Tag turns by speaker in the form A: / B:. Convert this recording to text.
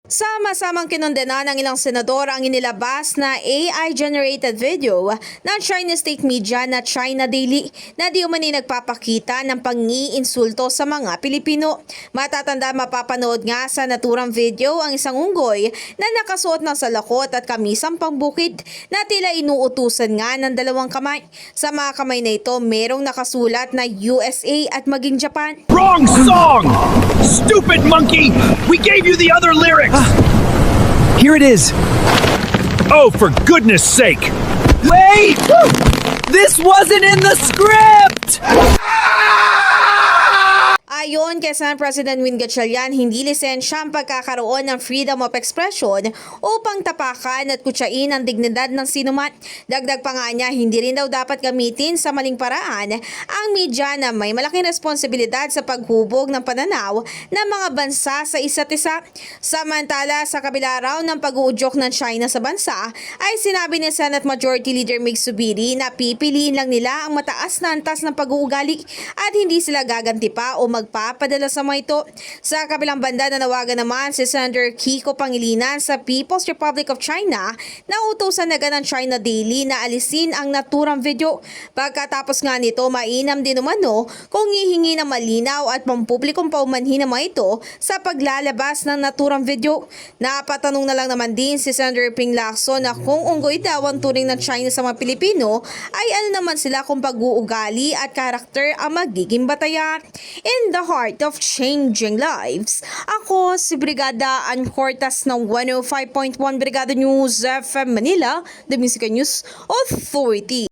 A: Sama-samang kinondena ng ilang senador ang inilabas na AI-generated video ng Chinese state media na China Daily na di umani nagpapakita ng pangi-insulto sa mga Pilipino. Matatanda mapapanood nga sa naturang video ang isang unggoy na nakasuot ng salakot at kamisang pangbukid na tila inuutusan nga ng dalawang kamay. Sa mga kamay na ito, merong nakasulat na USA at maging Japan.
B: Wrong song! Stupid monkey! We gave you the other lyrics!
C: Here it is.
B: Oh, for goodness sake!
C: Wait! This wasn't in the script!
A: Ayon kay Senate President Win Gatchalian, hindi lisensya ang pagkakaroon ng freedom of expression upang tapakan at kutsain ang dignidad ng sinuman. Dagdag pa nga niya, hindi rin daw dapat gamitin sa maling paraan ang media na may malaking responsibilidad sa paghubog ng pananaw ng mga bansa sa isa't isa. Samantala, sa kabila raw ng pag-uudyok ng China sa bansa, ay sinabi ni Senate Majority Leader Mig Zubiri na pipiliin lang nila ang mataas na antas ng pag-uugali at hindi sila gaganti pa o magpapadala sa mga ito. Sa kabilang banda, nanawagan naman si Senator Kiko Pangilinan sa People's Republic of China na utusan agad ng China Daily na alisin ang naturang video. Pagkatapos nga nito, mainam din umano kung hihingi ng malinaw at pampublikong paumanhin ng mga ito sa paglalabas ng naturang video. Napatanong na lang naman din si Senator Ping Lacson na kung unggoy daw ang turing ng China sa mga Pilipino ay ano naman sila kung pag-uugali at karakter ang magiging batayan. In the heart of changing lives, ako si Brigada Ann Cortas ng 105.1 Brigada News FM Manila, The Music News Authority.